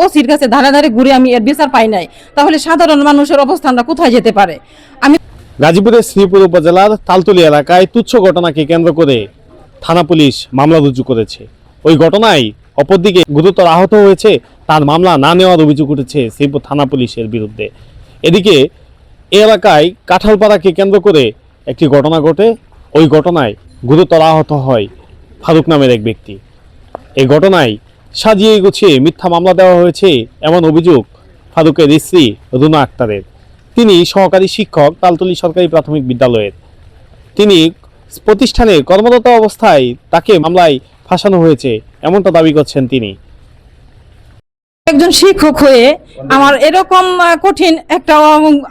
ওসির কাছে ধারে ধারে ঘুরে আমি এর বিচার পাই নাই, তাহলে সাধারণ মানুষের অবস্থানটা কোথায় যেতে পারে? আমি গাজীপুরের শ্রীপুর উপজেলার তালতলী এলাকায় তুচ্ছ ঘটনাকে কেন্দ্র করে থানা পুলিশ মামলা রুজু করেছে। ওই ঘটনায় অপরদিকে গুরুতর আহত হয়েছে, তার মামলা না নেওয়ার অভিযোগ উঠেছে শ্রীপুর থানা পুলিশের বিরুদ্ধে। এদিকে এ এলাকায় কাঁঠালপাড়াকে কেন্দ্র করে একটি ঘটনা ঘটে। ওই ঘটনায় গুরুতর আহত হয় ফারুক নামের এক ব্যক্তি। এই ঘটনায় সাজিয়ে গুছিয়ে মিথ্যা মামলা দেওয়া হয়েছে এমন অভিযোগ ফারুকের স্ত্রী রুনা আক্তারের। তিনি সহকারী শিক্ষক, তালতলী সরকারি প্রাথমিক বিদ্যালয়ের। তিনি প্রতিষ্ঠানে কর্মরত অবস্থায় তাকে মামলায় ফাঁসানো হয়েছে এমনটা দাবি করছেন তিনি। একজন শিক্ষক হয়ে আমার এরকম কঠিন একটা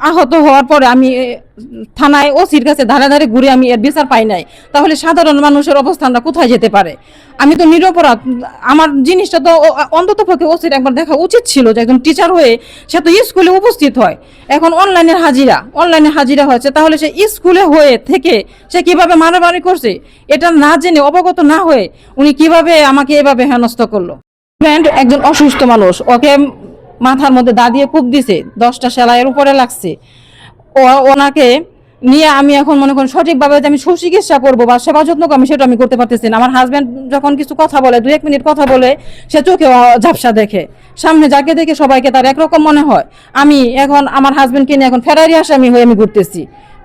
আহত হওয়ার পরে আমি থানায় ওসির কাছে ধারে ধারে ঘুরে আমি এর বিচার পাই নাই, তাহলে সাধারণ মানুষের অবস্থানটা কোথায় যেতে পারে? আমি তো নিরপরাধ। আমার জিনিসটা তো অন্তত পক্ষে ওসির একবার দেখা উচিত ছিল যে একজন টিচার হয়ে সে তো স্কুলে উপস্থিত হয়। এখন অনলাইনে হাজিরা হয়েছে, তাহলে সে স্কুলে হয়ে থেকে সে কিভাবে মারামারি করছে এটা না জেনে, অবগত না হয়ে উনি কিভাবে আমাকে এভাবে হেনস্থ করলো? একজন অসুস্থ মানুষ, ওকে মাথার মধ্যে দা দিয়ে কূপ দিছে, 10টা সেলাইয়ের উপরে লাগছে। ওনাকে নিয়ে আমি এখন মনে করেন সঠিকভাবে যে আমি সুচিকিৎসা করবো বা সেবা যত্ন আমি সেটা আমি করতে পারতেছি না। আমার হাজব্যান্ড যখন কিছু কথা বলে, 2-1 মিনিট কথা বলে, সে চোখে ঝাপসা দেখে, সামনে যাকে দেখে সবাইকে তার একরকম মনে হয়। আমি এখন আমার হাজব্যান্ডকে নিয়ে এখন ফেরারি আসামি হয়ে আমি ঘুরতেছি,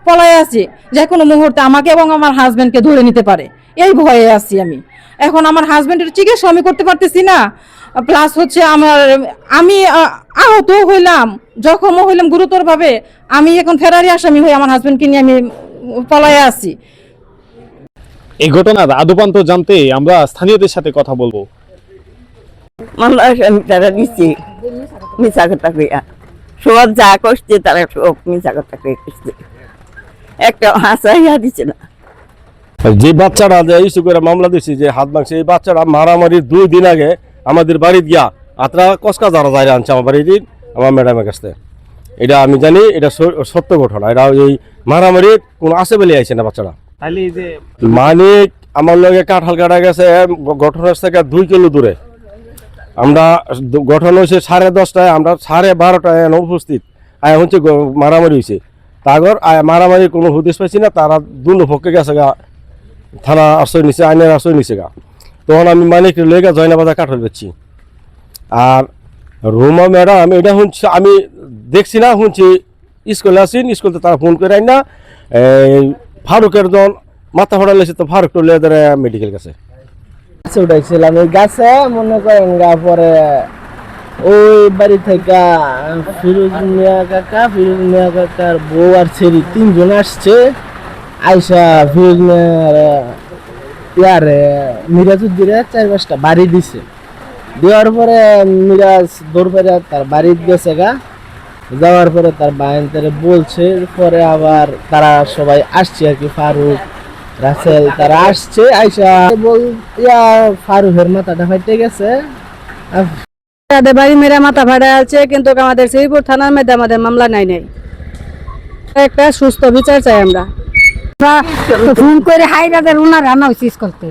পলায় আছি, যে কোনো মুহূর্তে আমাকে এবং আমার হাজব্যান্ডকে ধরে নিতে পারে, এই ভয়ে আছি আমি। এখন আমার হাজব্যান্ডের চিকিৎসা আমি করতে পারতেছি না, প্লাস হচ্ছে আমি আহত হইলাম, জখমও হইলাম গুরুতর ভাবে। আমি এখন ফেরারি আসামি হয়ে আমার হাজব্যান্ডকে নিয়ে আমি পলায়ে আছি। এই ঘটনার আদপান্ত জানতে আমরা স্থানীয়দের সাথে কথা বলবো। মামলা আমি তারা দিচ্ছি মিশা কথা কইয়া, সব যা করছে তারা সব মিশা কথা কয়ে করছে, একটা হাসাইয়া দিচ্ছে না। যে বাচ্চারা যে ইস্যু করে মামলা দিচ্ছে যে হাত ভাঙছে, এই বাচ্চারা মারামারির 2 দিন আগে আমাদের বাড়িতে গিয়া আত্রা কসকা যারা যাই আনছে আমার বাড়ির আমার ম্যাডামের কাছে। এটা আমি জানি, এটা সত্য ঘটনা। এটা এই মারামারির কোনো আসে বলে আইছে না বাচ্চারা। মানিক আমার লগে কাঁঠাল কাটা গেছে ঘটনার থেকে 2 কিলো দূরে। আমরা গঠন হয়েছে 10:30টায়, আমরা 12:30টায় উপস্থিত। আয় হচ্ছে মারামারি হয়েছে, তাগর মারামারির কোনো হুদিস পাইছি না। তারা দুনো পক্ষে গেছে গা, থানা আশ্রয় নিছে, আইনের আশ্রয় নিছে গা। তখন আমি মানিক লেগে জয়নাবাজার কাঁঠাল বেচছি। আর রুমা ম্যাডাম এটা শুনছি, আমি দেখছি না, শুনছি স্কুলে আসিন, স্কুলতে তারা ফোন করে আইন না ফারুকের জন মাথা ফোড়া লেগেছে, তো ফারুক টলে মেডিকেল গেছে। উঠাইছিলাম ওই গাছে, মনে করেন গা পরে ওই বাড়ি থেকে ফিরোজ মিয়া কাকার বউ আর ছেড়ি 3 জন আসছে। আইসা ফিরোজ মিয়ার মিরাজুদ্দিরে 4-5টা বাড়ি দিছে। দেওয়ার পরে মিরাজ দৌড় পেরে তার বাড়ি গেছে গা। যাওয়ার পরে তার বাইন তারা বলছে, পরে আবার তারা সবাই আসছে আর কি, ফারুক রাসেল তারা আসছে। আইসা ফারুকের মাথাটা ফাইটে গেছে, বাড়ি মেরে মাথা ফাটা আছে, কিন্তু আমাদের শ্রীপুর থানার মধ্যে আমাদের মামলা নাই। একটা সুস্থ বিচার চাই আমরা। ফোন করে হাইরাদের রুনার রান্না হয়েছে স্কুলতে,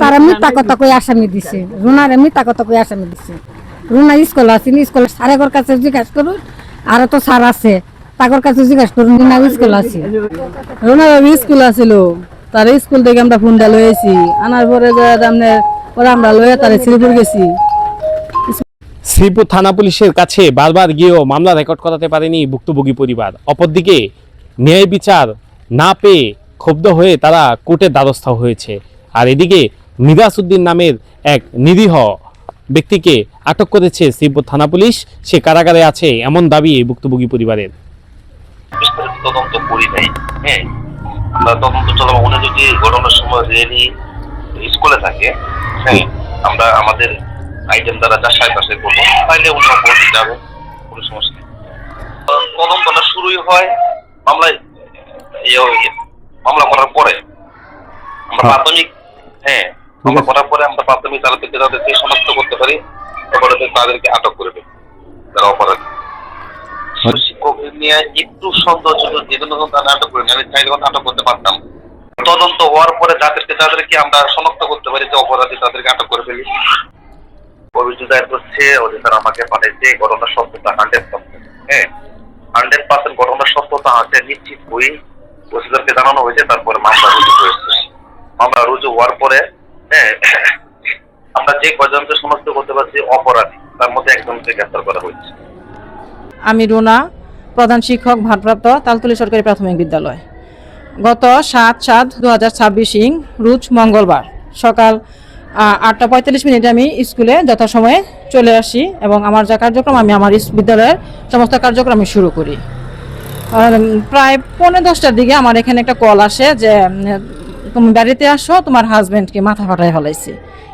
তারা মিথ্যা কথা কই আসামি দিছে, রুনারে মিথ্যা কথা কই আসামি দিছে। রুনা স্কুল আসেনি, স্কুলের স্যারের কাছে জিজ্ঞাসা করুন, আরো তো স্যার আছে তাদের কাছে জিজ্ঞাসা করুন। রুনা স্কুল আছে, রুনার স্কুল আছিল, তার স্কুল থেকে আমরা ফোনটা লয়েছি, আনার পরে আমরা লয়ে তারা শ্রীপুর গেছি। শ্রীপুর থানা পুলিশের কাছে বারবার গিয়েও মামলা রেকর্ড করাতে পারেনি ভুক্তভোগী পরিবার। অপরদিকে ন্যায় বিচার না পেয়ে ক্ষুব্ধ হয়ে তারা কোর্টের দ্বারস্থ হয়েছে। আর এদিকে মিরাজউদ্দিন নামের এক নিরীহ ব্যক্তিকে আটক করেছে শ্রীপুর থানা পুলিশ। সে কারাগারে আছে এমন দাবি ভুক্তভোগী পরিবারের। তদন্ত করি নাই, হ্যাঁ আমরা তদন্ত চলমান। উনি যদি ঘটনার সময় রিয়েলি স্কুলে থাকে, হ্যাঁ আমরা আমাদের আইটেম দ্বারা যাচাই বাছাই করবো, তাইলে উনি অপরাধ যাবে, কোনো সমস্যা নেই। তদন্তটা শুরুই হয় মামলা করার পরে। আমরা প্রাথমিক মামলা করার পরে আমরা প্রাথমিক তাদেরকে শনাক্ত করতে পারি, তারপরে তাদেরকে আটক করে দেবো তারা অপরাধী। শিক্ষক নিয়ে একটু সন্দেহ ছিল, যেজন্য আটক করিনি। আমি চাইলে আটক করতে পারতাম। তদন্ত হওয়ার পরে যাদেরকে আমরা শনাক্ত করতে পারি যে অপরাধী, তাদেরকে আটক করে ফেলি। অভিযোগ দায়ের করছে, অধিকার আমাকে পাঠাইছে, ঘটনার সত্যতা 100%, হ্যাঁ 100% ঘটনার সত্যতা আছে নিশ্চিত হয়ে ওসিদেরকে জানানো হয়েছে। তারপরে মামলা রুজু হয়েছে। মামলা রুজু হওয়ার পরে হ্যাঁ আমরা যে পর্যন্ত শনাক্ত করতে পারছি অপরাধী, তার মধ্যে একজনকে গ্রেফতার করা হয়েছে। আমি রুনা, প্রধান শিক্ষক, ভারপ্রাপ্ত তালতলী সরকারি প্রাথমিক বিদ্যালয়। গত 7/7/2026 রোজ মঙ্গলবার সকাল 8:45 আমি স্কুলে যথাসময়ে চলে আসি এবং আমার যা কার্যক্রম আমি আমার বিদ্যালয়ের সমস্ত কার্যক্রম আমি শুরু করি। প্রায় 9:45টার দিকে আমার এখানে একটা কল আসে যে তুমি বাড়িতে আসো, তোমার হাজব্যান্ডকে মাথা ফাটায় ফেলাইছে।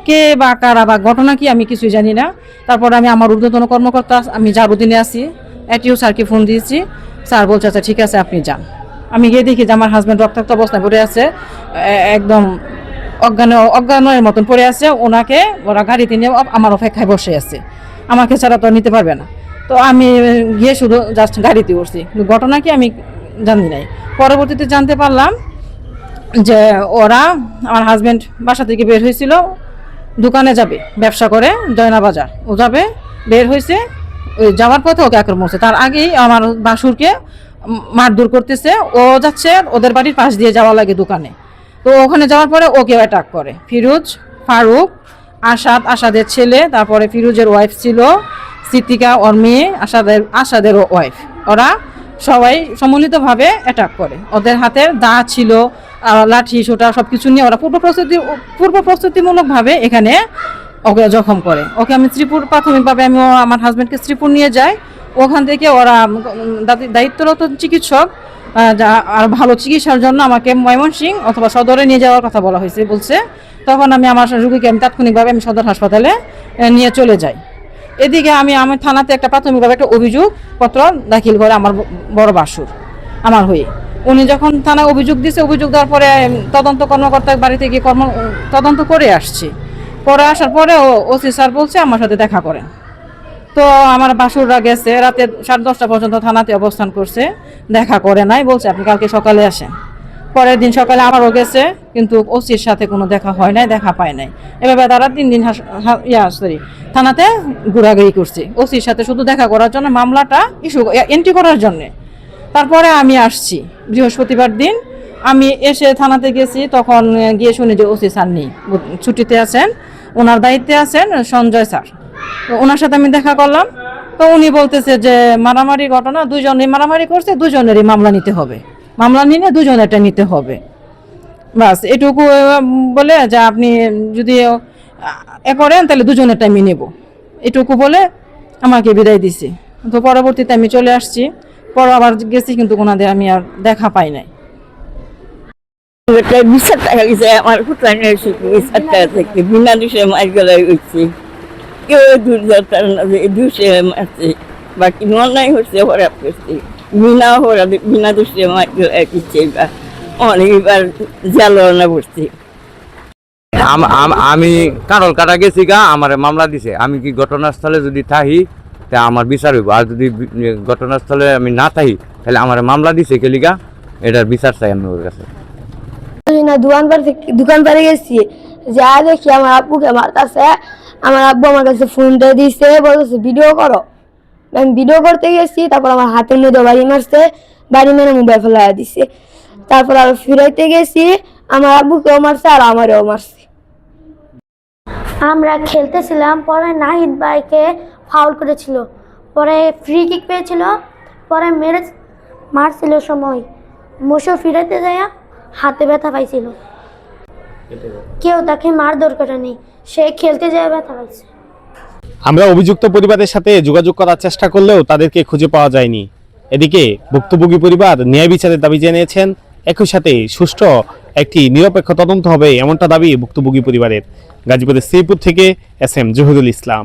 কে বা কারা বা ঘটনা কি আমি কিছুই জানি না। তারপর আমি আমার ঊর্ধ্বতন কর্মকর্তা আমি জারুদ্দিনে আছি, এটিও স্যারকে ফোন দিয়েছি। স্যার বলছে আচ্ছা ঠিক আছে আপনি যান। আমি গিয়ে দেখি যে আমার হাজব্যান্ড রক্তাক্ত অবস্থায় পড়ে আছে, একদম অজ্ঞানের মতন পড়ে আছে। ওনাকে ওরা গাড়িতে নিয়ে আমার অপেক্ষায় বসে আছে, আমাকে ছাড়া তো নিতে পারবে না। তো আমি গিয়ে শুধু জাস্ট গাড়িতে উঠছি, ঘটনা কি আমি জানি নাই। পরবর্তীতে জানতে পারলাম যে ওরা আমার হাজব্যান্ড বাসা থেকে বের হয়েছিল, দোকানে যাবে, ব্যবসা করে জয়না বাজার, ও যাবে, বের হয়েছে, ওই যাওয়ার পথে ওকে আক্রমণ করছে। তার আগেই আমার বাসুরকে মারধর করতেছে। ও যাচ্ছে ওদের বাড়ির পাশ দিয়ে যাওয়া লাগে দোকানে, তো ওখানে যাওয়ার পরে ওকে অ্যাটাক করে। ফিরোজ, ফারুক, আসাদের ছেলে, তারপরে ফিরোজের ওয়াইফ ছিল সিদ্দিকা, ওর মেয়ে, আসাদের ওয়াইফ, ওরা সবাই সম্মিলিতভাবে অ্যাটাক করে। ওদের হাতের দা ছিল, লাঠি সোটা সব কিছু নিয়ে ওরা পূর্ব প্রস্তুতিমূলকভাবে এখানে ওকে জখম করে। ওকে আমি শ্রীপুর প্রাথমিকভাবে আমি আমার হাজব্যান্ডকে শ্রীপুর নিয়ে যাই। ওখান থেকে ওরা দায়িত্বরত চিকিৎসক আর ভালো চিকিৎসার জন্য আমাকে ময়মনসিংহ অথবা সদরে নিয়ে যাওয়ার কথা বলছে। তখন আমি আমার রোগীকে আমি তাৎক্ষণিকভাবে আমি সদর হাসপাতালে নিয়ে চলে যাই। এদিকে আমি থানাতে একটা প্রাথমিকভাবে একটা অভিযোগ পত্র দাখিল করে আমার বড় বাসুর আমার হয়ে। উনি যখন থানায় অভিযোগ দিয়েছে, অভিযোগ দেওয়ার পরে তদন্ত কর্মকর্তা বাড়িতে গিয়ে তদন্ত করে আসছে। পরে আসার পরে ওসি স্যার বলছে আমার সাথে দেখা করেন। তো আমার বাসুররা গেছে, রাতে 10:30 পর্যন্ত থানাতে অবস্থান করছে, দেখা করে নাই, বলছে আপনি কালকে সকালে আসেন। পরের দিন সকালে আমারও গেছে, কিন্তু ওসির সাথে কোনো দেখা হয় নাই, দেখা পায় নাই। এভাবে তারা 3 দিন থানাতে ঘোরাঘুরি করছে ওসির সাথে শুধু দেখা করার জন্য, মামলাটা এন্ট্রি করার জন্যে। তারপরে আমি আসছি বৃহস্পতিবার দিন, আমি এসে থানাতে গেছি। তখন গিয়ে শুনি যে ওসি স্যার নেই, ছুটিতে আছেন, ওনার দায়িত্বে আছেন সঞ্জয় স্যার। তো ওনার সাথে আমি দেখা করলাম। তো উনি বলতেছে যে মারামারি ঘটনা, দুজনেই মারামারি করছে, দুজনেরই মামলা নিতে হবে, মামলা নিলে দুজনেরটা নিতে হবে, বাস এটুকু বলে যে আপনি যদি করেন তাহলে দুজনেরটা আমি নেব, এটুকু বলে আমাকে বিদায় দিছে। তো পরবর্তীতে আমি চলে আসছি, পরে আবার গেছি, কিন্তু ওনাদের আমি আর দেখা পাই নাই। 20 টাকা দিছে আমার কোথায় নিয়ে 20 টাকা থেকে বিনা দোষে মার গেলে হচ্ছে, কেউ দুর্দশার দোষে মারছে, বাকি অন্যায় হচ্ছে ওরা করছে, বিনা দোষে মার গেলে দিচ্ছে। অনেকবার জ্বালানা পড়ছে। আমি কারল কাটা গেছি গা, আমার মামলা দিছে। আমি কি ঘটনাস্থলে যদি থাকি তা আমার বিচার হইব, আর যদি ঘটনাস্থলে আমি না থাকি তাহলে আমার মামলা দিছে কেলিগা, এটার বিচার চাই আমি ওর কাছে। দোকান পারে গেছি, যা দেখি আমার আব্বুকে মারতাছে। আমার আব্বু আমার কাছে ফোনটা দিছে, বলতেছে ভিডিও করো। আমি ভিডিও করতে গেছি, তারপর আমার হাতের মধ্যে বাড়ি মারছে, বাড়ি মেরে মোবাইল ফেলাই দিছে। তারপর আর ফিরাইতে গেছি, আমার আব্বুকেও মারছে আর আমারও মারছে। আমরা খেলতেছিলাম, পরে নাহিদ ভাইকে ফাউল করেছিল, পরে ফ্রি কিক পেয়েছিল, পরে মারছিল সময় মোশো ফিরাইতে যায় হাতে ব্যথা পাইছিল। কেউ তাকে মারধর করে নেই, সে খেলতে যায় ব্যথা পাইছে। আমরা অভিযুক্ত পরিবারের সাথে যোগাযোগ করার চেষ্টা করলেও তাদেরকে খুঁজে পাওয়া যায়নি। এদিকে ভুক্তভোগী পরিবার ন্যায় বিচারের দাবি জানিয়েছেন, একই সাথে সুষ্ঠু একটি নিরপেক্ষ তদন্ত হবে এমনটা দাবি ভুক্তভোগী পরিবারের। গাজীপুরের শ্রীপুর থেকে SM জহিরুল ইসলাম।